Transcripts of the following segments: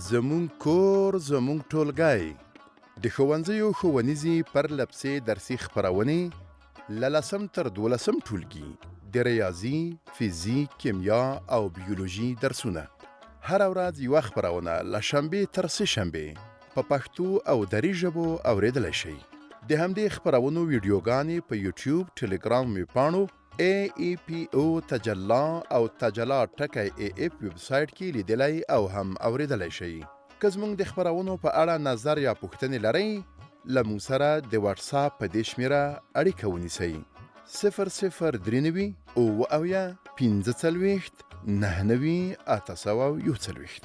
زمون کور زمون ټولګی د ښوونځیو ښوونیزې پرلپسې درسي خپرونې له 10 تر 12 ټولګي د ریاضي، فزیک، کیمیا او بیولوژي درسونه هر ورځ یوه خپرونه له شنبې تر سه شنبې په پښتو او دري ژبو اوریدلی شئ. د همدې خپرونو ویډیوګانې په یوټیوب، ټلګرام ویبپاڼو AEPO تجلا او تجلا ټکی AF ویبسایټ کې لیدلی او هم اوریدلی شئ. که زموږ د خپرونو په اړه نظر یا پوښتنې لرئ، له موږ سره د واتساپ په دې شمېره اړیکه ونیسئ: 0039 اووه 45 99 841.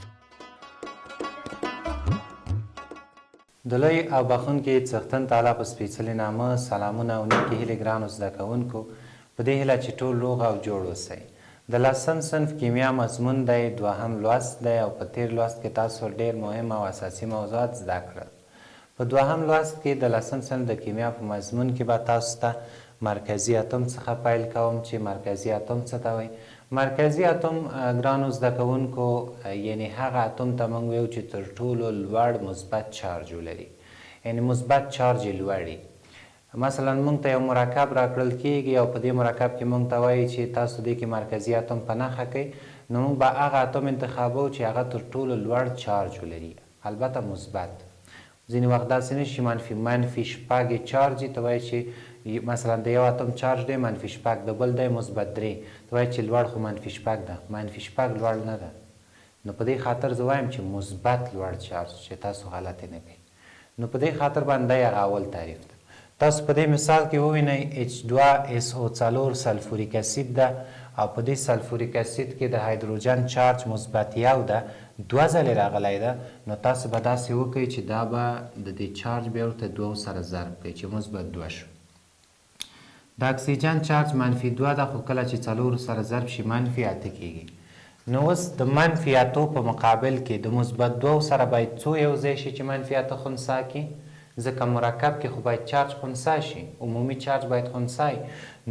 د لوی او بخښونکي څښتن تعالی په سپېڅلي نامه سلامونه او نیکې هیلې ګرانو زده کوونکو، په دې هیله چې ټول روغ او جوړ اوسئ. د 10م صنف کیمیا مضمون دی، 2م لوست دی او په تیر لوست کې تاسو ډېر مهم او اساسي موضوعات زده کړل. په 2م لوست کې د 10م صنف د کیمیا په مضمون کې به تاسو ته مرکزي اتم څخه پیل کوم چې مرکزي اتم څه ته وایي. مرکزي اتم ګرانو زده کوونکو یعنی هغه اتم ته موږ وایو چې تر ټولو لوړ مثبت چارج ولري، یعنی مثبت چارج یې لوړ وي. مثلا موږ ته یو مرکب راکړل کیږي او په دې مرکب کې موږ ته وایي چې تاسو دې کې مرکزي اتم په نښه کوئ، نو موږ به هغه اتم انتخابوو چې هغه تر ټولو لوړ چارج ولري، البته مثبت. ځینې وخت داسې نه شي منفي شپږ یې چارج ته وایي چې مثلا د یو اتم چارج دی منفي شپږ، د بل دی مثبت 3، ته وایي چې لوړ خو منفي شپږ ده، منفي شپږ لوړ نه ده. نو په دې خاطر زه وایم چې مثبت لوړ چارج، چې تاسو غلطې نه کوئ. نو په دې خاطر باندې هغه اول تعریف ده. تاسو په دې مثال کې ووینئ H2SO4 سلفوریک اسید ده او په دې سلفوریک اسید کې د هایدروجن چارج مثبت 1 ده، 2 ځلې راغلی ده. نو تاسو به داسې وکړئ چې دا به د دې چارج بیا ورته 2 سره ضرب کړئ چې مثبت 2 شو. د اکسیجن چارج منفي 2 ده، خو کله چې 4 سره ضرب شي منفي 8 کیږي. نو اوس د منفي 8 په مقابل کې د مثبت 2 سره باید څو یو ځای شي چې منفي 8 خنثی کړي، ځکه مرکب کې خو باید چارج خنثی شي، عمومي چارج باید خنثی.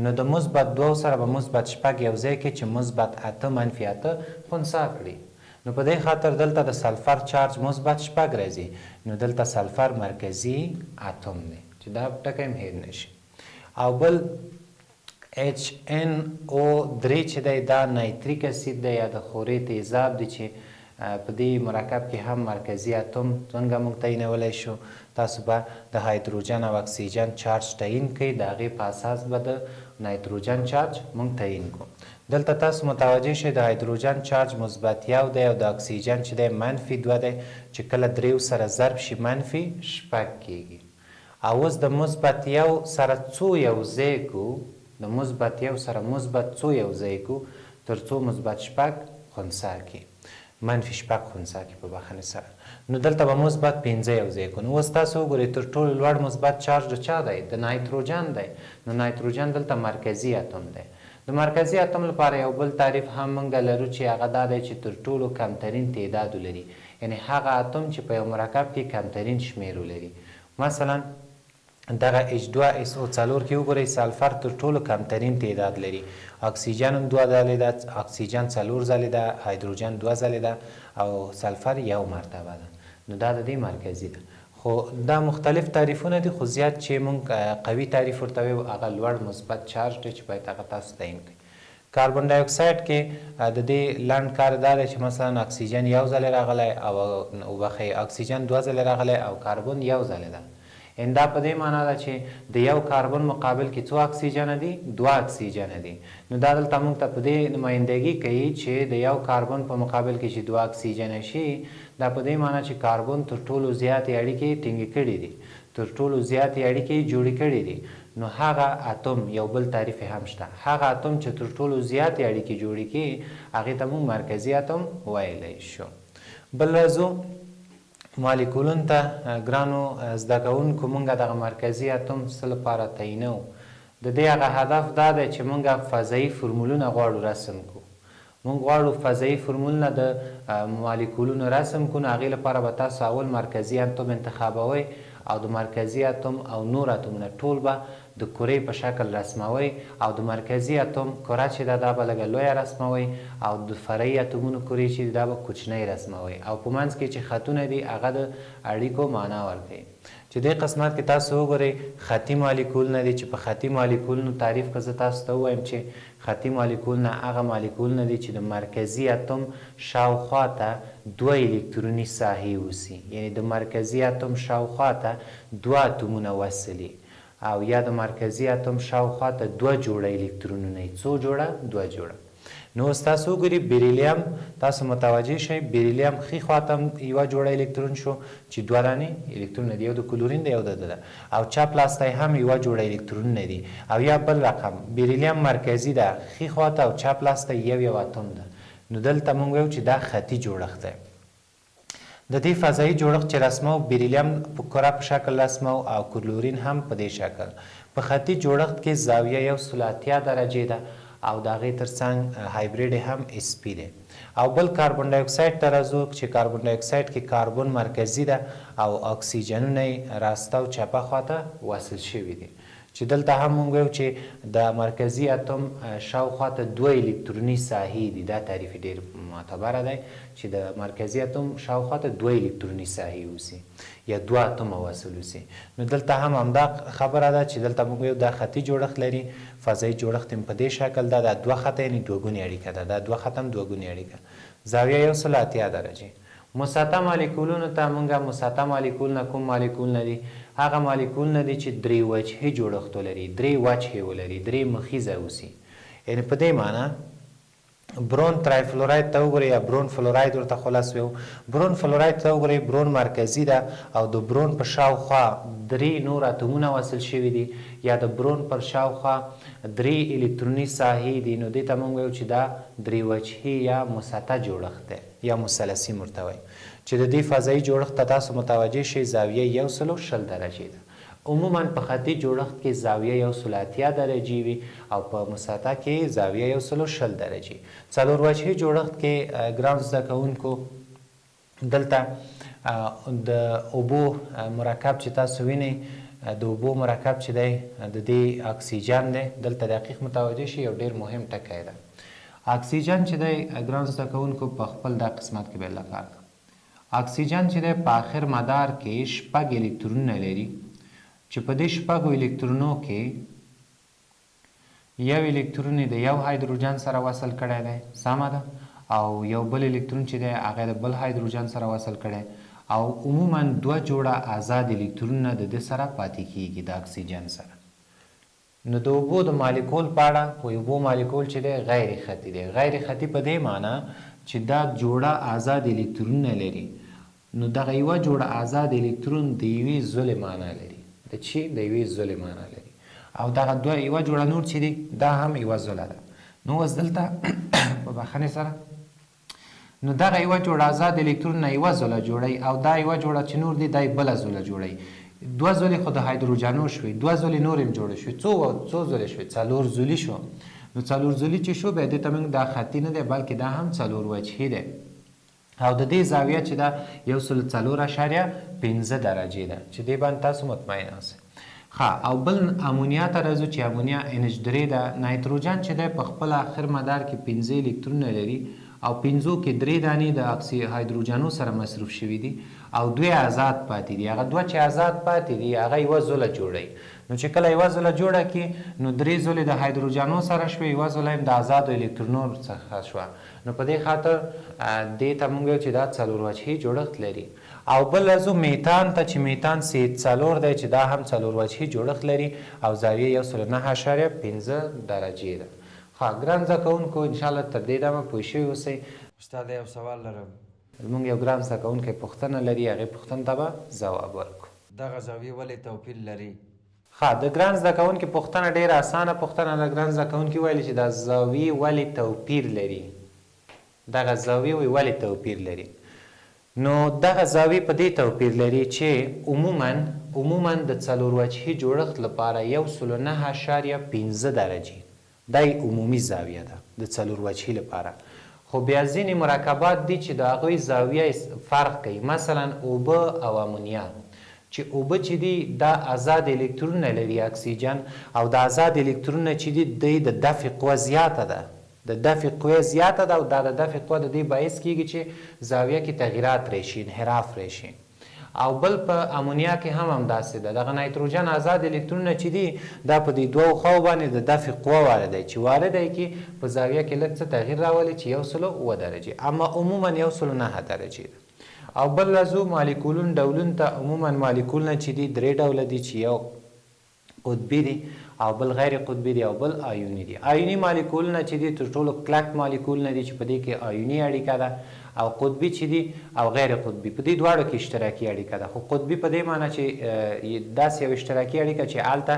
نو د مثبت 2 سره به مثبت 6 یو ځای کې چې مثبت 8 منفي 8 خنثی کړي. نو په دې خاطر دلته د سلفر چارج مثبت 6 راځي، نو دلته سلفر مرکزي اتم دی چې دا ټکی هم هیر نشي. او بل HNO3 چې دی دا نایتریک اسید دی یا د خورې تیزاب دی چې په دې مرکب کې هم مرکزي اتم څنګه موږ تعینولی شو. تاسو به د هایدروجن او اکسیجن چارج تعیین کړئ، د هغې په اساس به د نایتروجن چارج موږ تعیین کړو. دلته تاسو متوجه شئ د هایدروجن چارج مثبت 1 دی او د اکسیجن چې دی منفي 2 دی چې کله 3 سره ضرب شي منفي 6 کیږي. او اوس د مثبت 1 سره څو یو ځای کړو، د مثبت 1 سره مثبت څو یو ځای کړو تر څو مثبت 6 خنثی کړي، منفي 6 خنثی کړي په بخښنې سره. نو دلته به مثبت 5 یو ځای کړو. نو اوس تاسو وګورئ تر ټولو لوړ مثبت چارج د چا دی؟ د نایتروجن دی. نو نایتروجن دلته مرکزي اتم دی. د مرکزي اتم لپاره یو بل تعریف هم موږ لرو چې هغه دا دی چې تر ټولو کمترین تعداد ولري، یعنی هغه اتم چې په یو مرکب کې کمترین شمیر ولري. مثلا دغه H2SO4 کې وګورئ سلفر تر ټولو کمترین تعداد لري، اکسیجن هم 2 ځلې ده، اکسیجن 4 ځلې ده، هایدروجن 2 ځلې ده او سلفر 1 مرتبه ده. نو دا د دې مرکزي ده. خو دا مختلف تعریفونه دي، خو زیات چې موږ قوي تعریف ورته وایو هغه لوړ مثبت چارج دی چې باید هغه تاسو تعیین کړئ. کاربن ډای اکساید کې د دې لنډ کار دا دی چې مثلا اکسیجن 1 ځلې راغلی او وبخښئ اکسیجن 2 ځلې راغلی او کاربن 1 ځلې ده. ان دا په دې معنا ده چې د یو کاربن مقابل کې څو اکسیجن دي؟ 2 اکسیجن دي. نو دا دلته موږ ته په دې نمایندګي کوي چې د یو کاربن په مقابل کې چې 2 اکسیجن شي، دا په دې معنا چې کاربن تر ټولو زیاتې اړیکې ټینګې کړي دي، تر ټولو زیاتې اړیکې جوړې کړي دي. نو هغه اتم یو بل تعریف هم شته، هغه اتم چې تر ټولو زیاتې اړیکې جوړې کړي هغې ته موږ مرکزي اتم ویلی شو. بل راځو مالیکولونو ته. ګرانو زده کوونکو موږ دغه مرکزي اتم څه لپاره تعینوو؟ د دې هغه هدف دا دی چې موږ فضایي فرمولونه غواړو رسم کړو. موږ غواړو فضایي فرمولونه د مالیکولونو رسم کړو. نو هغې لپاره به تاسو اول مرکزي اتم انتخابوئ او د مرکزي اتم او نور اتمونه ټول به د کرې په شکل رسموئ او د مرکزي اتوم کره چې ده دا به لږه لویه رسموئ او د فرعي اتومونو کرې چې دا به کوچنۍ رسموئ او په منځ کې چې خطونه دي هغه د اړیکو معنا ورکوي. چې دې قسمت کې تاسو وګورئ خطي مالیکول نه دي چې په خطي مالیکولونو تعریف که زه تاسو ته ووایم چې خطي مالیکول نه هغه مالیکول نه دي چې د مرکزي اتوم شاوخوا ته 2 الکتروني ساحې اوسي، یعنی د مرکزي اتوم شاوخوا ته 2 اتومونه وصلي او یا د مرکزي اتوم شاوخوا ته 2 جوړه الکترونونه وي. څو جوړه؟ 2 جوړه. نو اوس تاسو وګورئ بیریلیم، تاسو متوجه شئ بیریلیم ښي خواته یوه جوړه الکترون شو چې 2 دانې الکترونونه دي، یو د کلورین دی یو د ده، او چپ لاس ته هم یوه جوړه الکترونونه دي. او یا بل رقم بیریلیم مرکزي ده ښي خواته او چپ لاس ته یو اتوم ده. نو دلته موږ وایو چې دا خطي جوړښت دی. د دې فضایي جوړښت چې رسمو بیریلیم په کره په شکل رسمو او کلورین هم په دې شکل. په خطي جوړښت کې زاویه 180 درجې ده او د هغې تر څنګ هایبریډ هم sp دی. او بل کاربن ډای اکساید ته راځو چې کاربن ډای اکساید کې کاربن مرکزي ده او اکسیجنونه یې راسته او چپه خواته وصل شوي دي. چې دلته هم موږ وایو چې د مرکزي اتوم شاوخوا ته 2 الکتروني ساحې دي. دا تعریف ډېر معتبره دی چې د مرکزي اتوم شاوخوا ته 2 الکتروني ساحې اوسي یا 2 اتومه وصل اوسي. نو دلته هم همدا خبره ده چې دلته موږ وایو دا خطي جوړښت لري، فضایي جوړښت هم په دې شکل ده. دا 2 خطه یعنې 2 ګونې اړیکه ده، دا 2 خط هم 2 ګونې اړیکه. زاویه 180 درجې. مسطح مالیکولونو ته موږ مسطح مالیکول نه کوم مالیکول نه دي؟ هغه مالیکول نه دي چې 3 وجهي جوړښت ولري، 3 وجهې ولري، 3 مخیزه اوسي. یعنې په دې معنی برون ترای فلوراید ته وګورئ یا برون فلوراید ورته خلاص ویو. برون فلوراید ته وګورئ برون مرکزي ده او د برون په شاوخوا 3 نور اتومونه وصل شوي دي یا د برون پر شاوخوا 3 الکتروني ساحې دي. نو دې ته موږ وایو چې دا 3 وجهي یا مسطح جوړښت دی یا مثلثي مرته وایي. چې د دې فضایي جوړښت ته تاسو متوجه شئ زاویه 160 درجې ده. عموما په خطي جوړښت کې زاویه 180 درجې وي او په مسطح کې زاویه 160 درجې. څلور وجهي جوړښت کې ګران زده کوونکو دلته د اوبو مرکب چې تاسو وینئ، د اوبو مرکب چې دی د دې اکسیجن دی. دلته دقیق متوجه شئ، یو ډېر مهم ټکی ده. اکسیجن چې دی ګران زده کوونکو په خپل دا قسمت کې بیله کار ده. اکسیجن چې دی په آخر مدار کې 6 الکترونونه لري چې په دې 6 الکترونو کې یو الکترون د یو هایدروجن سره وصل کړی دی، سمه ده، او یو بل الکترون چې دی هغه د بل هایدروجن سره وصل کړی او عموما 2 جوړه آزاد الکترونونه د دې سره پاتې کیږي د اکسیجن سره. نو د اوبو د مالیکول په اړه وایي اوبو مالیکول چې دی غیر خطي دی. غیر خطي په دې معنی چې دا جوړه آزاد الکترونونه لري. نو دغه یوه جوړه آزاد الکترون د یوې زولې معنا لري. د چی؟ د یوې زولې معنا لري. او دغه یوه جوړه نور چې دی دا هم یوه زوله ده. نو اوس دلته په بخښنې سره نو دغه یوه جوړه آزاد الکترون نه یوه زوله جوړوي او دا یوه جوړه چې نور دی دا بله زوله جوړوي. 2 زولې خو د هایدروجنو شوي، 2 زولې نور هم جوړې شوي. څو زولې شوي؟ 4 زولې شو. نو 4 زولې چې شو بیا دې ته موږ دا خطي نه دی بلکې دا هم 4 وجهي دی او د دې زاویه چې دا 104.5 درجې ده چې دې باندې تاسو مطمئن اوسئ. ښه، او بل امونیا ته راځو چې امونیا NH3 ده. نایتروجن چې دی په خپل آخر مدار کې 15 الکترونونه لري او 15 کې 3 دانې د هایدروجنو سره مصروف شوي دي او 2 آزاد پاتې دي. هغه 2 چې آزاد پاتې دي هغه یوه زوله جوړوي. نو چې کله یوه زوله جوړه کړي نو 3 زولې د هایدروجنو سره شوې، یوه زوله هم د آزادو الکترونو څخه شوه. نو په دې خاطر دې ته موږ وایو چې دا 4 وجهي جوړښت لري. او بل راځو میتان ته چې میتان C4 دی چې دا هم 4 وجهي جوړښت لري او زاویه 109.5 درجې ده. ښه ګران زده کوونکو انشاءالله تر دې دمه پوه شوي اوسئ. استاد یو سوال لرم. زموږ یو ګران زده کوونکی پوښتنه لري، هغې پوښتنې ته به ځواب ورکړو. دغه زاویې ولې توپیر لري؟ ښه، د ګران زده کوونکي پوښتنه ډېره اسانه پوښتنه ده. ګران زده کوونکي ویلي چې دا زاویې ولې توپیر لري. دغه زاویې ولې توپیر لري؟ نو دغه زاویې په دې توپیر لري چې عموما د 4 وجهي جوړښت لپاره 109.5 درجې دا عمومي زاویه ده د 4 وجهي لپاره. خو بیا ځینې مرکبات دي چې د هغوی زاویه فرق کوي. مثلا اوبه او امونیا چې اوبه چې دي دا آزاد الکترونونه لري اکسیجن، او د آزاد الکترونونه چې دي د دفع قوه زیاته ده، د دفع قوه زیاته ده، او دا د دفع قوه د دې باعث کیږي چې زاویه کې تغییرات راشي، انحراف راشي. او بل په امونیا کې هم همداسې ده. دغه نایتروجن آزاد الکترونونه چې دي دا په دې دوو خواو باندې د دفع قوه وارده چې وارده کې په زاویه کې لږ څه تغییر راولي چې 1.9 درجې، اما عموما 1.9 درجې ده. او بل راځو مالیکولون ډولونو ته. عموما مالیکولونه چې دي 3 ډوله دي چې یو قطبي دي او بل غیر قطبي دي او بل آیوني دي. آیوني مالیکولونه چې دي تر ټولو کلک مالیکولونه دي چې په دې کې آیوني اړیکه ده، او قطبي چې دي او غیر قطبي په دې دواړو کې اشتراکي اړیکه ده. خو قطبي په دې معنی چې داسې یو اشتراکي اړیکه چې هلته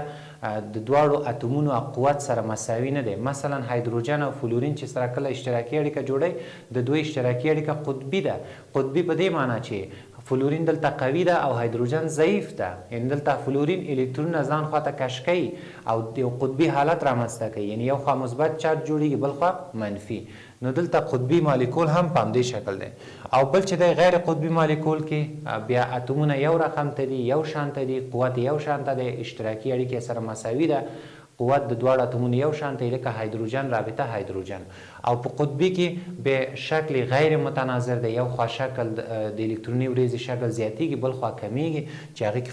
د دواړو اتومونو قوت سره مساوي نه دی. مثلا هایدروجن او فلورین چې سره کله اشتراکي اړیکه جوړوي د دوی اشتراکي اړیکه قطبي ده. قطبي په دې معنی چې فلورین دلته قوي ده او هایدروجن ضعیف ده، یعنی دلته فلورین الکترون ځان خواته کش کوي او یو قطبي حالت رامنځته کوي، یعنی یو خوا مثبت چارج جوړیږي بل خوا منفي. نو دلته قطبي مالیکول هم په همدې شکل دی. او بل چې دی غیر قطبي مالیکول کې بیا اتومونه یو رقم ته دي، یو شانته دي، قوت یو شانته دی، اشتراکي اړیکې سره مساوي ده، قوت د دواړو اتومونو یو شانته لکه هایدروجن رابطه هایدروجن. او په قطبي کې به شکل غیر متناظر دی، یو خوا شکل د الکتروني وریځې شکل زیاتیږي بل خوا کمیږي چې هغې کې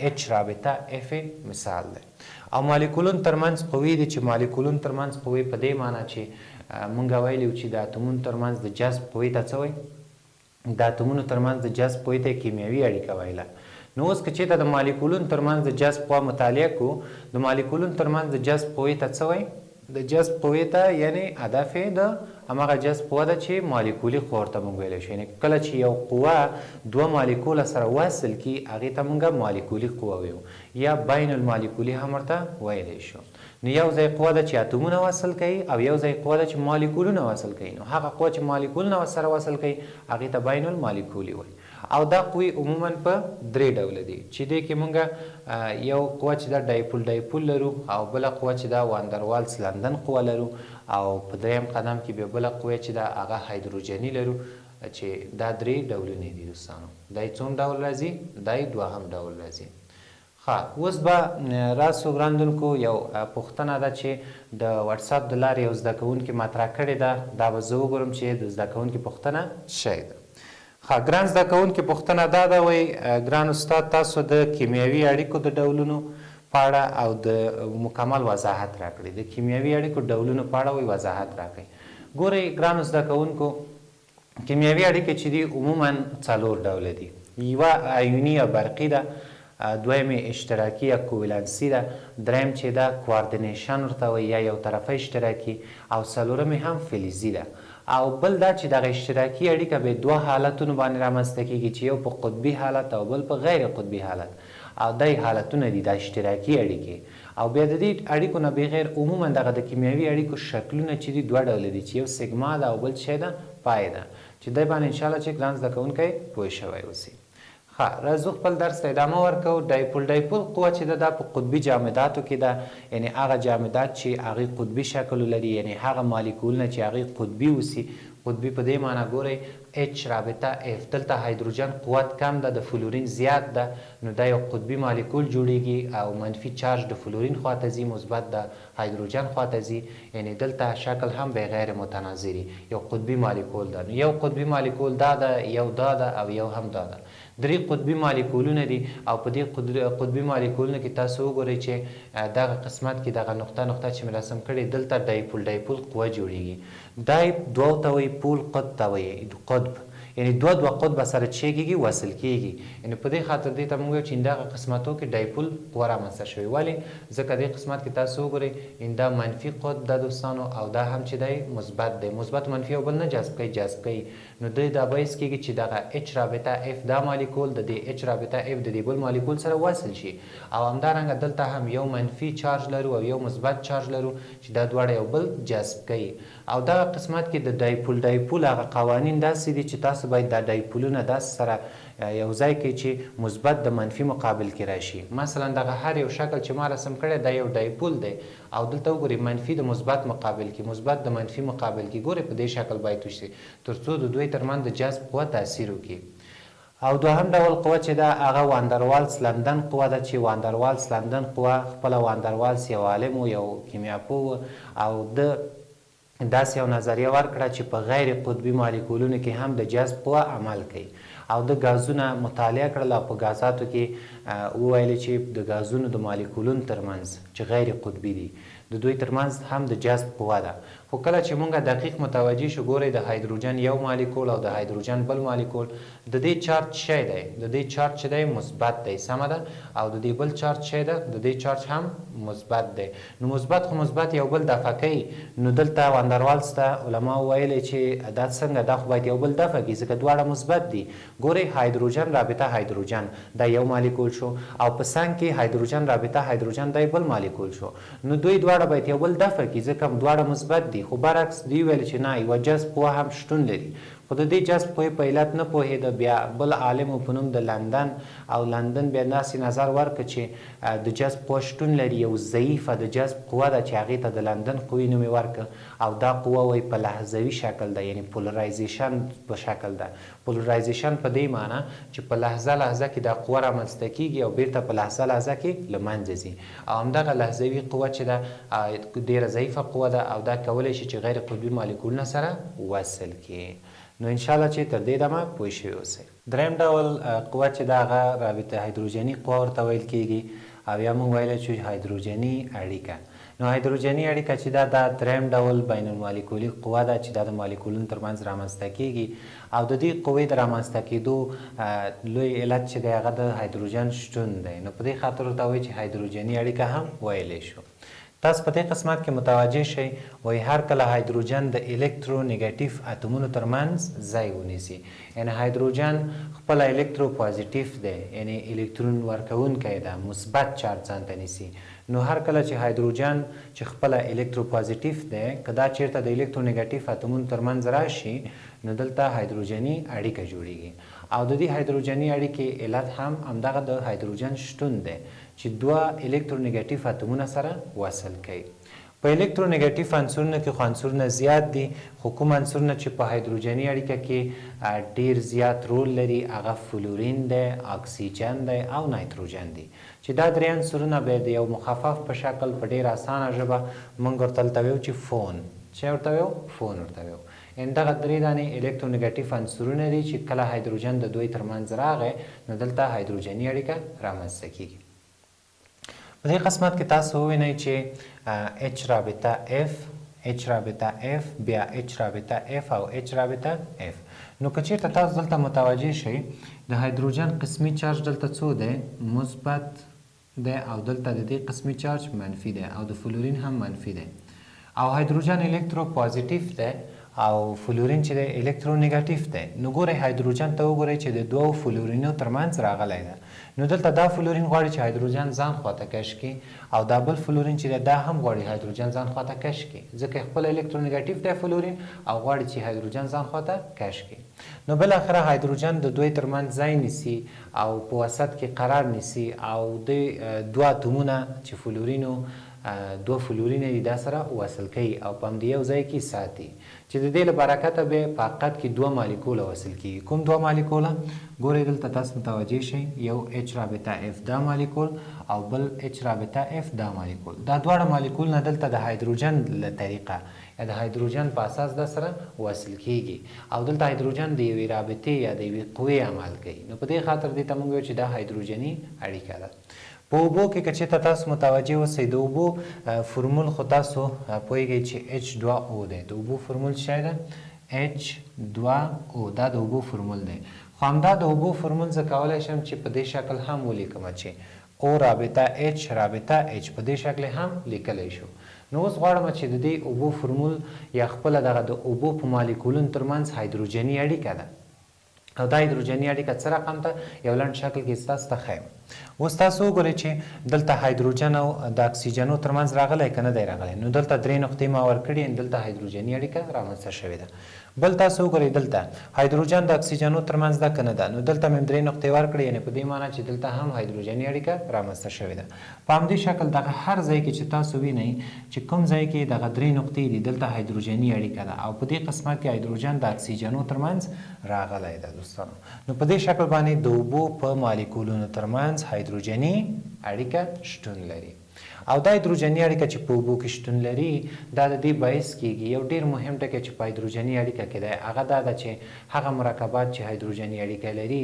اچ رابطه اف مثال دی. او مالیکولون ترمنځ قوې دي چې مالیکولون ترمنځ قوې په دې معنی چې مونږ ویلي چې د اتومونو ترمنځ د جذب قوې ته څه وایي؟ د اتومونو ترمنځ د جذب قوې ته کیمیاوي اړیکه ویله. نو اوس که چېرته د مالیکولونو ترمنځ د جذب قوه مطالعه کړو، د مالیکولونو ترمنځ د جذب قوې ته څه وایي؟ د جذب قوې ته یعنی هدف یې د هماغه جذب قوه ده چې مالیکولي قوه ورته موږ ویلی شو. یعنی کله چې یو قوه دوه مالیکوله سره وصل کړي هغې ته موږ مالیکولي قوه ویو، یا بین المالیکولي هم ورته ویلی شو. نو یو ځای قوه ده چې اتومونه وصل کوي او یو ځای قوه ده چې مالیکولونه وصل کوي. نو هغه قوه چې مالیکولونه سره وصل کوي هغې ته بین المالیکولي وایي. او دا قوې عموما په 3 ډوله دي چې دې کې موږ یو قوه چې دا ډایپول ډایپول لرو، او بله قوه چې دا واندروالس لندن قوه لرو، او په 3م قدم کې بیا بله قوه چې دا هغه هایدروجني لرو چې دا 3 ډولونه دي دوستانو. دا څوم ډول راځي؟ دا 2م ډول راځي. اوس به راسو ګرانډونکو یو پوښتنه ده چې د واتساپ د لارې یو زده کوونکي مطرح کړې ده، دا به زه وګورم چې د زده کوونکي پوښتنه شی ده. ګران زده کوونکي پوښتنه دا ده، وایي ګران استاد تاسو د کیمیاوي اړیکو د ډولونو په اړه او د مکمل وضاحت راکړئ. د کیمیاوي اړیکو ډولونو په اړه وایي وضاحت راکړئ. ګورئ ګرانو زده کوونکو، کیمیاوي اړیکې چې دي عموما 4 ډوله دي. یوه آیوني یا برقي ده، دویمې اشتراکي یا کوولانسي ده، دریم چې ده کوارډینیشن ورته وایي یا یو طرفه اشتراکي، او څلورمې هم فلزي ده. او بل دا چې دغه اشتراکي اړیکه به 2 حالتونو باندې رامنځته کیږي چې یو په قطبي حالت او بل په غیر قطبي حالت، او دای حالتونه دي د اشتراکي اړیکې. او بیا د دې اړیکو نه بغیر عموما دغه د کیمیاوي اړیکو شکلونه چې دي 2 ډوله دي چې یو سیګما ده او بل څه ده پای ده، چې دای باندې انشاءالله چې ګران زده کوونکی پوه شوی اوسي. راځو خپل درس ته ادامه ورکوو. ډایپول ډایپول قوه چې ده دا په قطبي جامداتو کې ده، یعنی هغه جامدات چې هغې قطبي شکل لري، یعنی هغه مالیکولونه چې هغې قطبي اوسي. قطبي په دې معنی ګورئ اچ رابطه اف، دلته هایدروجن قوت کم ده، د فلورین زیات ده، نو دا یو قطبي مالیکول جوړیږي او منفي چارج د فلورین خواته ځي، مثبت د هایدروجن خواته ځي، یعنی دلته شکل هم به غیر متناظري یو قطبي مالیکول ده. نو یو قطبي مالیکول دا ده، یو دا ده او یو هم دا ده. 3 قطبي مالیکولونه دي، او په دې قطبي مالیکولونو کې تاسو وګورئ چې دغه قسمت کې دغه نقطه نقطه چې مې رسم کړې دلته ډایپول ډایپول قوه جوړیږي. ډایپ 2 ته وایي، پول قطب ته وایي، قطب یعنی 2 قطب سره چې کېږي وصل کېږي. یعنی په دې خاطر دې ته موږ وایو چې دغه قسمتو کې ډایپول قوه رامنځته شوې. ولې؟ ځکه دې قسمت کې تاسو وګورئ دا منفي قطب ده دوستانو، او دا هم چې دی مثبت دی. مثبت منفي او بل نه جذب کوي، جذب کوي. نو دوی دا باعث کېږي چې دغه اچ رابطه اف دا مالیکول د دې اچ رابطه اف د دې بل مالیکول سره وصل شي. او همدارنګه دلته هم یو منفي چارج لرو او یو مثبت چارج لرو چې دا دواړه یو بل جذب کوي. او دغه قسمت کې د ډایپول ډایپول هغه قوانین داسې دي چې تاسو باید دا ډایپولونه داسې سره یو ځای کې چې مثبت د منفي مقابل کې راشي. مثلا دغه هر یو شکل چې ما رسم کړی دا یو ډایپول دی، او دلته وګورئ منفي د مثبت مقابل کې، مثبت د منفي مقابل کې، ګورئ په دې شکل باید وشي تر څو د دوی ترمنځ د جذب قوه تاثیر وکړي. او دوهم ډول قوه چې ده هغه واندروالس لندن قوه ده چې واندروالس لندن قوه خپله واندروالس یو عالم و یو کیمیاپوه او د داسې یو نظریه ورکړه چې په غیر قطبي مالیکولونو کې هم د جذب قوه عمل کوي او د غازونه مطالعه کړل او په غازاتو کې وویل چې د غازونو د مالیکولونو ترمنځ چې غیر قطبي دي د دوی ترمنځ هم د جذب قوه ده خو کله چې مونږ دقیق متوجه شو ګورئ د هایدروجن یو مالیکول او د هایدروجن بل مالیکول د دې چارج شی دی د دې چارج چې دی مثبت دی سمه ده او د دې بل چارج شی ده د دې چارج هم مثبت دی نو مثبت خو مثبت یو بل دفع کوي نو دلته واندروالس ته علما ویلي چې دا څنګه دا خو باید یو بل دفع کړي ځکه دواړه مثبت دي ګورئ هایدروجن رابطه هایدروجن دا یو مالیکول شو او په څنګ کې هایدروجن رابطه هایدروجن دا بل مالیکول شو نو دوی دواړه باید یو بل دفع کړي ځکه دواړه مثبت دي خو برعکس دوی ویل چې نه یوه جذب قوه هم شتون لري خو د دې جذب قوې په علت نه پوهېده بیا بل عالم په نوم د لندن او لندن بیا داسې نظر ورکړه چې د جذب قوه شتون لري یو ضعیفه د جذب قوه ده چې هغې ته د لندن قوې نوم یې ورکړه او دا قوه وایي په لحظوي شکل ده یعنی پولرایزیشن په شکل ده پولرایزیشن په دې معنی چې په لحظه لحظه کې دا قوه رامنځته کیږي او بیرته په لحظه لحظه کې له منځه ځي او همدغه لحظوي قوه چې ده ډېره ضعیفه قوه ده او دا کولی شي چې غیر قطبي مالیکولونه سره وصل کړي نو انشاءالله چې تر دې دمه پوه شوي اوسئ دریم ډول قوه چې ده هغه رابطه هایدروجني قوه ورته ویل کیږي او یا موږ ویلی چې هایدروجني اړیکه نو هایدروجني اړیکه چې ده دا دریم ډول بین المالیکولي قوه ده چې دا د مالیکولونو ترمنځ رامنځته کیږي او د دې قوې د رامنځته کېدو لوی علت چې دی هغه د هایدروجن شتون دی نو په دې خاطر ورته وایي چې هایدروجني اړیکه هم ویلی شو تاسو په دې قسمت کې متوجه شئ وایي هر کله هایدروجن د الکترونیګیټیو اتومونو ترمنځ ځای ونیسي یعنی هایدروجن خپله الکترو پازیټیو دی یعنی الکترون ورکوونکی ده مثبت چارج ځان ته نیسي نو هر کله چې هایدروجن چې خپله الکترو پازیټیو دی که دا چیرته د الکترونیګیټیو اتومونو ترمنځ راشي نو دلته هایدروجني اړیکه جوړیږي او د دې هایدروجني اړیکې علت هم همدغه د هایدروجن شتون دی چې دوه الکترونیګیټیو اتومونه سره وصل کوي په الکترونیګیټیو عنصرونو کې خو عنصرونه زیات دي خو کوم عنصرونه چې په هایدروجني اړیکه کې ډیر زیات رول لري هغه فلورین دی اکسیجن دی او نایتروجن دی چې دا درې عنصرونه به د یو مخفف په شکل په ډیر اسانه ژبه موږ ورته هلته ویو چې فون چې ورته ویو فون ورته ویو یعنې دغه درې دانې الکترونیګیټیو عنصرونه دي چې کله هایدروجن د دوی ترمنځ راغی نو دلته هایدروجني اړیکه رامنځته کیږي په دې قسمت کې تاسو ووینئ چې اچ رابطه اف اچ رابطه اف بیا اچ رابطه اف او اچ رابطه اف نو که چیرته تاسو دلته متوجه شئ د هایدروجن قسمي چارج دلته څو دی مثبت دی او دلته د دې قسمي چارج منفي دی او د فلورین هم منفي دی او هایدروجن الکترو پازیټیو دی او فلورین چې د الکترونیګیټیو دی نو ګورئ هایدروجن ته وګورئ چې د دوو فلورینو ترمنځ راغلی ده نو دلته دا فلورین غواړي چې هایدروجن ځان خواته کش کړي او دا بل فلورین چې دی دا هم غواړي هایدروجن ځان خواته کش کړي ځکه خپل الکترونیګیټیو دی فلورین او غواړي چې هایدروجن ځان خواته کش کړي نو بالاخره هایدروجن د دوی ترمنځ ځای نیسي او په وسط کې قرار نیسي او د دوه اتومونه چې فلورینو دوه فلورینه دي دا سره وصل کوي او په همدې یو ځای کې ساتي چې د دې له برکته به په حقیقت کې دوه مالیکوله وصل کیږي کوم دوه مالیکوله ګورئ دلته تاسو متوجه شئ یو اچ رابطه اف دا مالیکول او بل اچ رابطه اف دا مالیکول دا دواړه مالیکولونه دلته د هایدروجن له طریقه یا د هایدروجن په اساس د سره وصل کیږي او دلته هایدروجن د یوې رابطې یا د یوې قوې عمل کوي نو په دې خاطر دې ته موږ وایو چې دا هایدروجني اړیکه ده په اوبو کې که چېرته تاسو متوجه اوسئ د اوبو فرمول خو تاسو پوهیږئ چې H2O دی د اوبو فرمول څه شی ده H2O دا د اوبو فرمول دی خو همدا د اوبو فرمول زه کولی شم چې په دې شکل هم ولیکم چې O رابطه H رابطه H په دې شکل هم لیکلی شو نو اوس غواړم چې د دې اوبو فرمول یا خپله دغه د اوبو په مالیکولونو ترمنځ هایدروجني اړیکه ده او دا هایدروجني اړیکه څه رقم ده یو لنډ شکل کې ستاسو ته ښیم اوس تاسو وګورئ چې دلته هایدروجن او د اکسیجنو ترمنځ راغلی که نه دی راغلی نو دلته 3 نقطې ما ورکړي دلته هایدروجني اړیکه رامنځته شوې ده. بل تاسو وګورئ دلته هایدروجن د اکسیجنو ترمنځ ده که نه ده نو دلته مې 3 نقطې ورکړي یعنې په دې معنی چې دلته هم هایدروجني اړیکه رامنځته شوې ده. په همدې شکل دغه هر ځای کې چې تاسو وینئ چې کوم ځای کې دغه 3 نقطې دي دلته هایدروجني اړیکه ده او په دې قسمت کې هایدروجن د اکسیجنو ترمنځ راغلی ده دوستانو. نو په دې شکل باندې د اوبو په مالیکولونو ترمنځ هایدروجني اړیکه شتون لري. او دا هایدروجني اړیکه چې په اوبو کې شتون لري دا د دې باعث کیږي یو ډیر مهم ټکی چې په هایدروجني اړیکه کې دی هغه دا ده چې هغه مرکبات چې هایدروجني اړیکه لري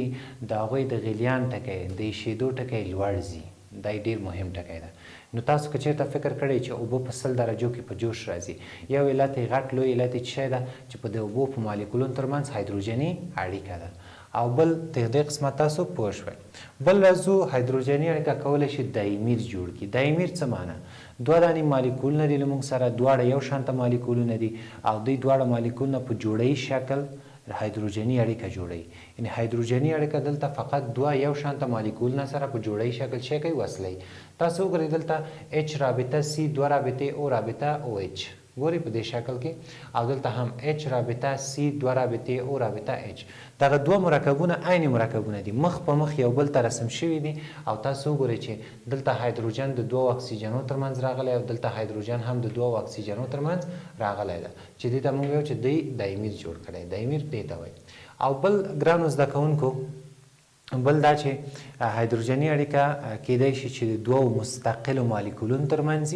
د هغوی د غلیان ټکی د ایشېدو ټکی لوړ ځي. دا ډیر مهم ټکی ده. نو تاسو که چېرته فکر کړی چې اوبه په 100 درجو کې په جوش راځي یو علت یې غټ لوی علت یې څه شی ده چې په د اوبو په مالیکولونو ترمنځ هایدروجني اړیکه ده. او بل د دې قسمت تاسو پوه شوئ. بل راځو هایدروجني اړیکه کولی شي دایمیر جوړ کړي. دایمیر څه معنی؟ دوه دانې مالیکولونه دي له موږ سره دواړه یو شانته مالیکولونه دي او دوی دواړه مالیکولونه په جوړی شکل هایدروجني اړیکه جوړوي. یعنې هایدروجني اړیکه دلته فقط دوه یو شانته مالیکولونه سره په جوړی شکل څه کوي وصلوي. تاسو وګورئ دلته H رابطه C 2 رابطې O رابطه OH ګورئ په دې شکل کې او دلته هم H رابطه C 2 رابطې O رابطه H. دغه دوه مرکبونه عین مرکبونه دي مخ په مخ یو بل ته رسم شوي دي او تاسو وګورئ چې دلته هایدروجن د دوه اکسیجنو ترمنځ راغلی او دلته هایدروجن هم د دوه اکسیجنو ترمنځ راغلی ده چې دې ته موږ وایو چې دوی دایمیر جوړ کړی. دایمیر دې ته وایي. او بل ګرانو زده کوونکو بل دا چې هایدروجني اړیکه کیدای شي چې د دوو مستقلو مالیکولونو ترمنځ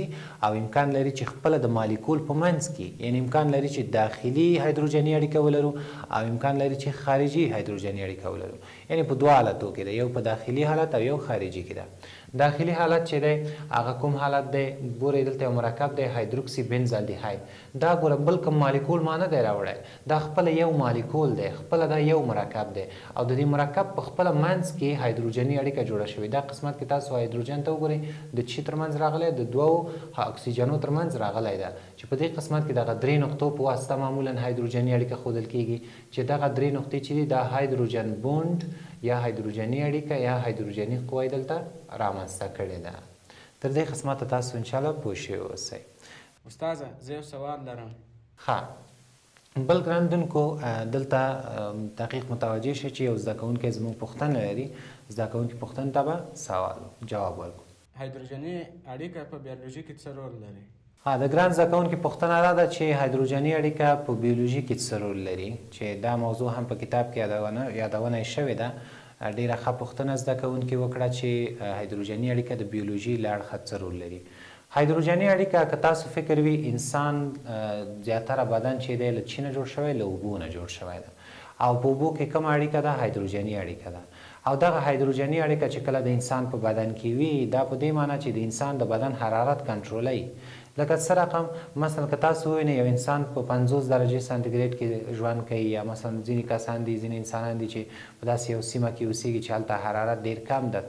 او امکان لري چې خپله د مالیکول په منځ کې یعنې امکان لري چې داخلي هایدروجني اړیکه ولرو او امکان لري چې خارجي هایدروجني اړیکه ولرو. یعنې په دوه حالتو کې ده یو په داخلي حالت او یو خارجي کې ده. داخلي حالت چې دی هغه کوم حالت دی ګورئ دلته یو مرکب دی هایدروکسي بنزالډیهاید. دا ګوره بل کوم مالیکول ما نه دی راوړی دا خپله یو مالیکول دی خپله دا یو مرکب دی او د دې مرکب په خپله منځ کې هایدروجني اړیکه جوړه شوې. دا قسمت کې تاسو هایدروجن ته وګورئ د چی ترمنځ راغلی د دوو اکسیجنو ترمنځ راغلی ده چې په دې قسمت کې دغه 3 نقطو په واسطه معمولا هایدروجني اړیکه ښودل کیږي چې دغه 3 نقطې چې دي دا هایدروجن بوند یا هایدروجني اړیکه یا هایدروجني قوه دلته رامنځته کړې ده. تر دې قسمته تاسو انشاءالله پوه شوي اوسئ. استاذه زه یو سوال لرم. ښه بل ګرانیدونکو دلته دقیق متوجه شئ چې یو زده کوونکی زموږ پوښتنه لري. زده کوونکي پوښتنې ته به سوال جواب ورکړو. هایدروجني اړیکه په بیولوژي کې څه رول لري؟ د ګران زده کوونکي پوښتنه دا ده چې هایدروجني اړیکه په بیولوژي کې څه رول لري چې دا موضوع هم په کتاب کې یادونه شوې ده. ډیره ښه پوښتنه زده کوونکي وکړه چې هایدروجني اړیکه د بیولوژي له اړخه څه رول لري. هایدروجني اړیکه که تاسو فکر وي انسان زیاتره بدن چې دی له چی نه جوړ شوی له اوبو نه جوړ شوی ده او په اوبو کې کومه اړیکه ده هایدروجني اړیکه ده او دغه هایدروجني اړیکه چې کله د انسان په بدن کې وي دا په دې معنی چې د انسان د بدن حرارت کنټرولوي. لکه څه رقم مثلا که تاسو ووینئ یو انسان په 50 درجې سانتیګریډ کې ژوند کوي یا مثلا ځینې کسان دي ځینې انسانان دي چې په داسې یو سیمه کې اوسېږي چې هلته حرارت ډېر کم ده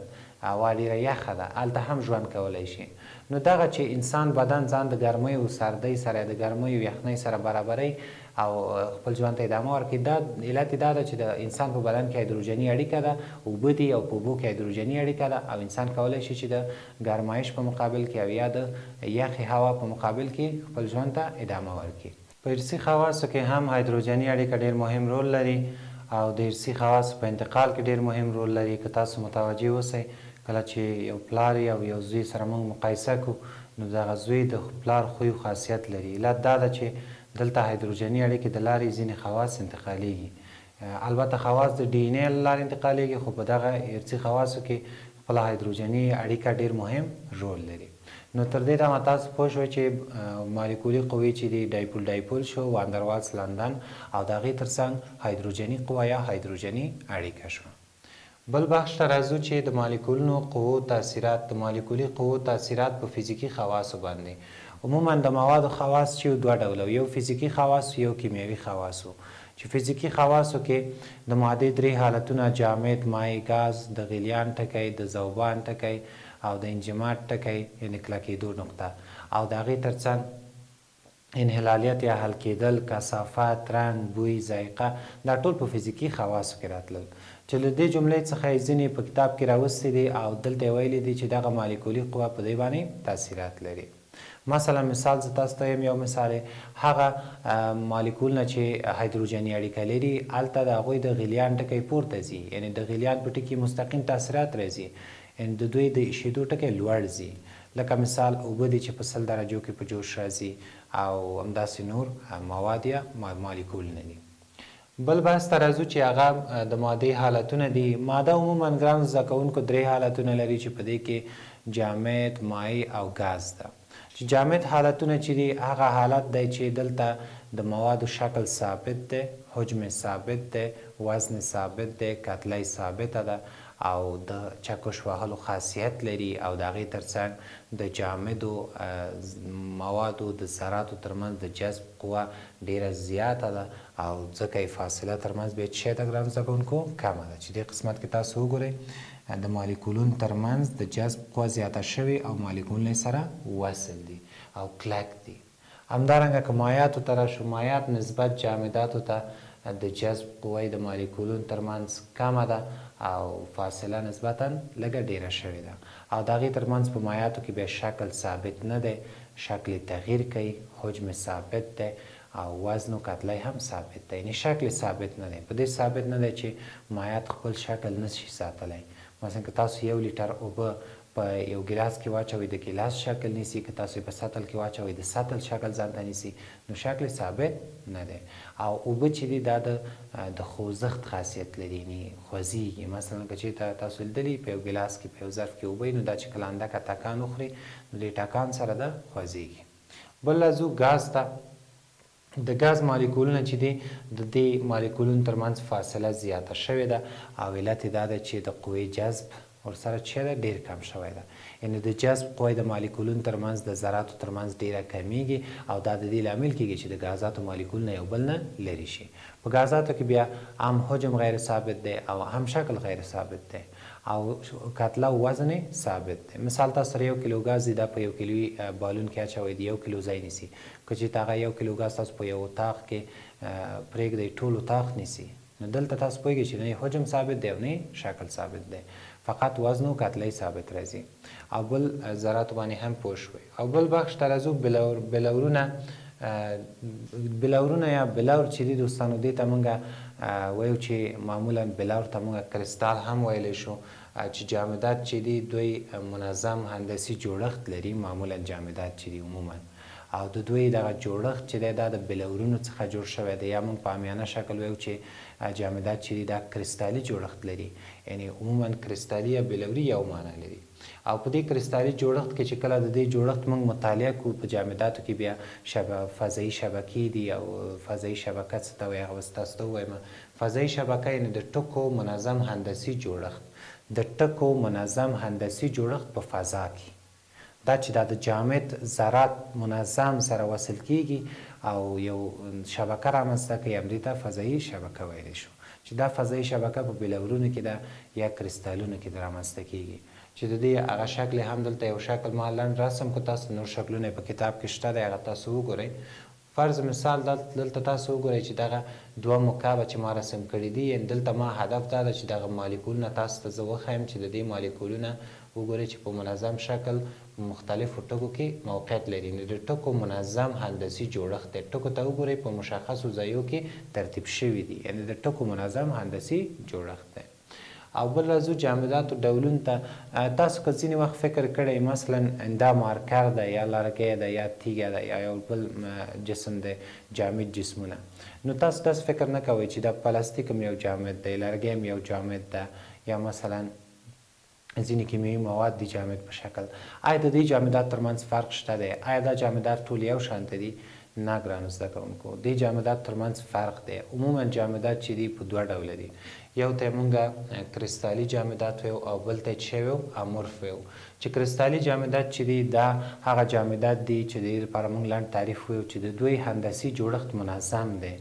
هوا ډېره یخه ده هلته هم ژوند کولی شي. نو دغه چې انسان بدن ځان د ګرمیو سردۍ سره د ګرمیو یخنۍ سره برابروي او خپل ژوند ته ادامه ورکړي دا علت دا ده چې د انسان په بدن کې هایدروجني اړیکه ده اوبه دي او په اوبو کې هایدروجني اړیکه ده او انسان کولی شي چې د ګرمایش په مقابل کې او یا د یخې هوا په مقابل کې خپل ژوند ته ادامه ورکړي. په ارثي خواصو کې هم هایدروجني اړیکه ډېر مهم رول لري او د ارثي خواصو په انتقال کې ډېر مهم رول لري. که تاسو متوجه اوسئ کله چې یو پلار او یو زوی سره موږ مقایسه کړو نو دغه زوی د پلار خوی خاصیت لري. علت دا ده چې دلته هایدروجني اړیکې د لارې ځینې خواص انتقالیږي. البته خواص د ډي ان اې له لارې انتقالیږي خو په دغه ارثي خواصو کې خپله هایدروجني اړیکه ډېر مهم رول لري. نو تر دې دمه تاسو پوه شوئ چې مالیکولي قوې چې دي ډایپول ډایپول شو واندروالس لندن او د هغې تر څنګ هایدروجني قوه یا هایدروجني اړیکه شوه. بل بخش ته راځو چې د مالیکولونو قوو تاثیرات د مالیکولي قوو تاثیرات په فزیکي خواصو باندې. عموما د موادو خواص چې دوه ډوله یو فزیکي خواص یو کیمیاوي خواصو چې فزیکي خواصو کې د مادې 3 حالتونه جامد مایع ګاز د غلیان ټکی د ذوبان ټکی او د انجماد ټکی یعنې کلکېدو نقطه او د هغې تر څنګ انحلالیت یا حل کېدل، کثافت، رنګ، بوی، ذایقه دا ټول په فزیکي خواصو کې راتلل چې له دې جملې څخه یې ځینې په کتاب کې راوستي دي او دلته یې ویلي دي چې دغه مالیکولي قوه په دې باندې تاثیرات لري. مثلا مثال زه تاسو ته یم یو مثال هغه مالیکولونه چې هایدروجني اړیکه لري هلته د هغوی د غلیان ټکی پورته ځي، یعنې د غلیان په ټکي مستقیم تاثیرات راځي، یعنې د دوی د ایشېدو ټکی لوړ ځي. لکه مثال اوبه دي چې په 100 درجو کې په جوش راځي او همداسې نور مواد یا مالیکولونه دي. بل بحث ته راځو چې هغه د مادې حالتونه دي. ماده عموما ګرانو زده کوونکو 3 حالتونه لري چې په دې کې جامد، مایع او ګاز ده. چې جامد حالتونه چې دي هغه حالت دی چې دلته د موادو شکل ثابت دی، حجم ثابت دی، وزن ثابت دی، کتله ثابته ده او د چکش وهلو خاصیت لري او د هغې ترڅنګ د جامدو موادو د ذراتو ترمنځ د جذب قوه ډیره زیاته ده او ځکه یې فاصله ترمنځ بیا څه ده ګرانو زده کوونکو کمه ده. چې دې قسمت کې تاسو وګورئ د مالیکولونو ترمنځ د جذب قوه زیاته شوې او مالیکولونه سره وصل دي او کلک دي. همدارنګه که مایعاتو ته راشو، مایعات نسبت جامداتو ته د جذب قوه د مالیکولونو ترمنځ کمه ده او فاصله نسبتا لږه ډیره شوې ده او د هغې ترمنځ په مایعاتو کې بیا شکل ثابت نه دی، شکل تغییر کوي، حجم ثابت دی او وزن و کتله هم ثابت دی، یعنې شکل ثابت نه دی. په دې ثابت نه دی چې مایعات خپل شکل نشي ساتلی. مثلا که تاسو 1 لیټر اوبه په یو ګیلاس کې واچوئ د ګیلاس شکل نیسي، که تاسو په سطل کې واچوئ د سطل شکل ځان ته نیسي، نو شکل ثابت نه دی. او اوبه چې دي دا د خوځښت خاصیت لري، یعنې خوځېږي. مثلا که چېرته تاسو لیدلي په یو ګیلاس کې په یو ظرف کې اوبه نو دا چې کله اندکه ټکان وخوري نو دې ټکان سره ده خوځېږي. بل راځو ګاز ته. د ګاز مالیکولونه چې دي د دې مالیکولونو ترمنځ فاصله زیاته شوې ده او علت یې دا ده چې د قوې جذب ورسره چې ده ډېر کم شوی ده، یعنې د جذب قوه د مالیکولونو ترمنځ د ذراتو ترمنځ ډیره کمیږي او دا د دې لامل کیږي چې د غازاتو مالیکولونه یو بل نه لرې شي. په غازاتو کې بیا هم حجم غیر ثابت دی او هم شکل غیر ثابت دی او کتله او وزن ثابت دی. مثال تاسو سره 1 کیلو غاز دی دا په 1 کیلوي بالون کې اچوئ د 1 کیلو ځای نیسي. که چېرته هغه 1 کیلو غاز تاسو په یو اتاق کې پرېږدئ ټول اتاق نیسي، نو دلته تاسو پوهېږئ چې نه حجم ثابت دی او نه شکل ثابت دی، فقط وزن او کتله ثابت راځي. او بل ذراتو باندې هم پوه شوئ. او بل بخش ته راځو بلورونه یا بلور چې دي دوستانو، دې ته موږ وایو چې معمولا بلور ته موږ کریستال هم ویلی شو چې جامدات چې دي دوی منظم هندسي جوړښت لري. معمولا جامدات چې دي عموما او د دوی دغه جوړښت چې دی دا د بلورونو څخه جوړ شوی دی، یا موږ په عامیانه شکل وایو چې جامدات چې دي دا کریستالي جوړښت لري، یعنې عموما کریستالي یا بلوري یو معنا لري. او په دې کریستالي جوړښت کې چې کله د دې جوړښت موږ مطالعه کوو په جامداتو کې بیا فضایي شبکې دي او فضایي شبکه څه ته وایي هغه به تاسو ته ووایم. فضایي شبکه یعنې د ټکو منظم هندسي جوړښت، د ټکو منظم هندسي جوړښت په فضا کې، دا چې دا د جامد ذرات منظم سره وصل کیږي او یو شبکه رامنځته کوي، همدې ته فضایي شبکه ویلی شو. چې دا فضایي شبکه په بلورونو کې ده یا کریستالونو کې رامنځته کیږي چې د دې هغه شکل هم دلته یو شکل ما لنډ رسم کو، تاسو نور شکلونه په کتاب کې شته دی، هغه تاسو وګورئ. فرض مثال دلته تاسو وګورئ چې دغه 2 مکعبه چې ما رسم کړي دي، یعنې دلته ما هدف دا ده چې دغه مالیکولونه تاسو ته زه وښیم چې د دې مالیکولونه وګورئ چې په منظم شکل مختلفو ټکو کې موقعیت لري، نو د ټکو منظم هندسي جوړښت دی. ټکو ته وګورئ په مشخصو ځایو کې ترتیب شوي دي، یعنې د ټکو منظم هندسي جوړښت دی. او بل راځو جامداتو ډولونو ته. تاسو که ځینې وخت فکر کړی مثلا دا مارکر ده یا لرګی ده یا تیږه ده یا یو بل جسم دی، جامد جسمونه، نو تاسو داسې فکر نه کوئ چې دا پلاستیک هم یو جامد دی، لرګی هم یو جامد ده، یا مثلا ځینې کیمیاوي مواد دي جامد په شکل. آیا د دې جامدات ترمنځ فرق شته دی؟ آیا دا جامدات ټول یو شانته دي؟ نه ګرانو زده کوونکو، دې جامدات ترمنځ فرق دی. عموما جامدات چې دي په 2 ډوله دي، یو ته موږ کریستالي جامدات ویو او بل ته چې ویو امورف ویو. چې کریستالي جامدات چې دي دا هغه جامدات دي چې د دې لپاره موږ لنډ تعریف ویو چې د دوی هندسي جوړښت منظم دی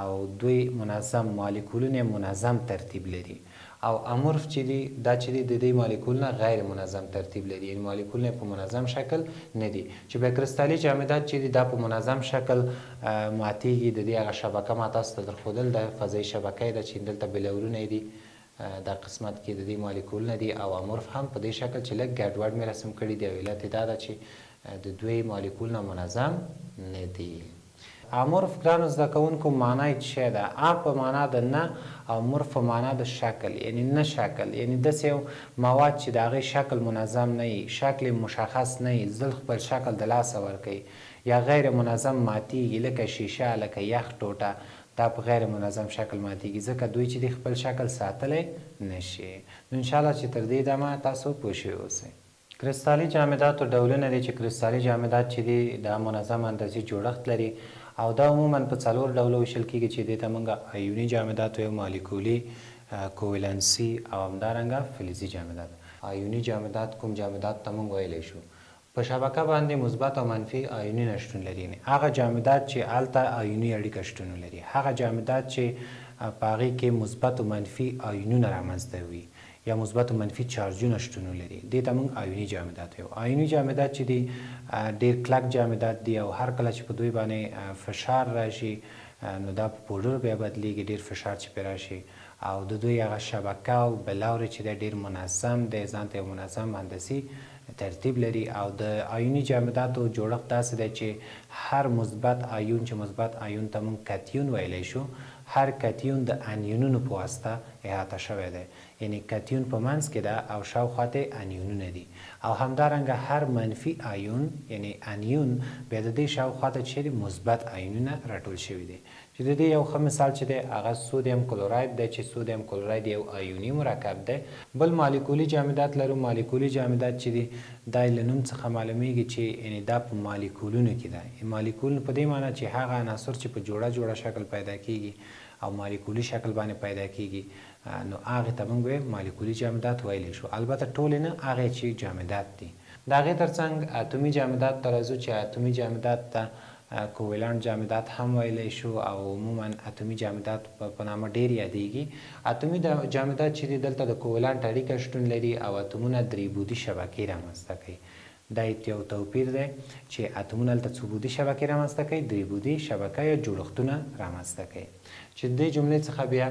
او دوی منظم مالیکولونه منظم ترتیب لري او امورف چې دي دا چې دي د دې مالیکولونه غیر منظم ترتیب لري یعنی مالیکولونه په منظم شکل نه دي چې به کریستالي جامدات چې دي دا په منظم شکل ماتیږي د دې هغه شبکه ما تاسو ته درښودل د فضایي شبکې ده چې دلته بلورونه دي دا قسمت کې د دې مالیکولونه دي او امورف هم په دې شکل چې لږ ګډوډ مې رسم کړي دي او علت دا ده چې د دوی مالیکولونه منظم نه دي امورف ګرانو زده کوونکو معنی څه ده ا په معنا د نه او مورف په معنا د شکل یعنی نه شکل یعنی داسې یو مواد چې د هغې شکل منظم نه وي شکل مشخص نه وي زل خپل شکل د لاسه ورکوي یا غیر منظم ماتیږي لکه شیشه لکه یخ ټوټه دا په غیر منظم شکل ماتیږي ځکه دوی چې د خپل شکل ساتلی نشي نو انشاءالله چې تر دې دمه تاسو پوه شوي اوسئ کریستالي جامداتو ډولونه دي چې کریستالي جامدات چې دي دا منظم اندازې جوړښت لري او دا عموما په 4 ډولو ویشل کېږي چې دې ته موږ ایوني جامدات وایو مالیکولي کوولنسي او همدارنګه فلزي جامدات ایوني جامدات کوم جامدات ته موږ ویلی شو په شبکه باندې مثبت او منفي آیونونه شتون لري هغه جامدات چې هلته آیوني اړیکه شتون لري هغه جامدات چې په هغې کې مثبت او منفي آیونونه رامنځته وي یا مثبت او منفي چارجونه شتون لري دې ته موږ آیوني جامدات وایو آیوني جامدات چې دي ډېر کلک جامدات دي او هر کله چې په دوی باندې فشار راشي نو دا په پوډر بیا بدلیږي ډېر فشار چې پرې راشي او د دوی هغه شبکه او بلورې چې دی ډېر منظم دی ځان ته یو منظم هندسي ترتیب لري او د آیوني جامداتو جوړښت داسې دی چې هر مثبت آیون چې مثبت آیون ته موږ کتیون ویلی شو هر کتیون د انیونونو په واسطه احاطه شوی دی یعنی کتیون په منځ کې ده او شاوخواته انیونونه دي او همدارنګه هر منفي آیون یعنی انیون بیا د دې شاوخواته چې مثبت آیونونه راټول شوي دي چې د دې یو ښه مثال چې دی هغه سودیم کلوراید دی چې سودیم کلوراید یو آیوني مرکب دی بل مالیکولي جامدات لرو مالیکولي جامدات چې دي دا له نوم څخه معلومیږي چې یعنی دا په مالیکولونو کې ده مالیکول په دې معنی چې هغه عناصر چې په جوړه شکل پیدا کیږي او مالیکولي شکل باندې پیدا کیږي نو هغې ته موږ به مالیکولي جامدات ویلی شو البته ټولې نه هغې چې جامدات دي د هغې تر څنګ اتومي جامدات ته راځو چې اتومي جامدات ته کوولانت جامدات هم ویلی شو او عموما اتومي جامدات په نامه ډېر یادیږي اتومي جامدات چې دي دلته د کوولانت اړیکه شتون لري او اتومونه درې بعدي شبکې رامنځته کوي دا یو توپیر دی چې اتومونه هلته څو بعدي شبکې رامنځته کوي درې بعدي شبکه یا جوړښتونه رامنځته کوي چې د دې جملې څخه بیا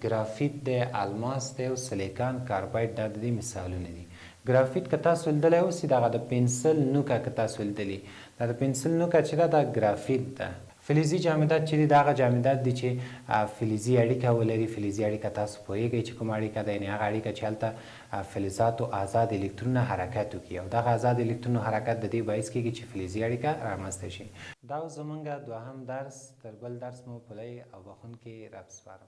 ګرافیت دی الماس دی او سلیکان کارباید دا د دې مثالونه دي ګرافیت که تاسو لیدلی اوسئ دغه د پنسل نوکه که تاسو لیدلي دا د پنسل نوکه چې ده دا ګرافیت ده فلزي جامدات چې دي دا هغه جامدات دي چې فلزي اړیکه ولري فلزي اړیکه تاسو پوهیږئ چې کومه اړیکه ده یعنې هغه اړیکه چې هلته فلزاتو آزاد الکترونونه حرکت وکړي او دغه آزاد الکترونو حرکت د دې باعث کېږي چې فلزي اړیکه رامنځته شي دا زموږ دوهم درس تر بل درس مو پلی او بخښونکي رب سپارم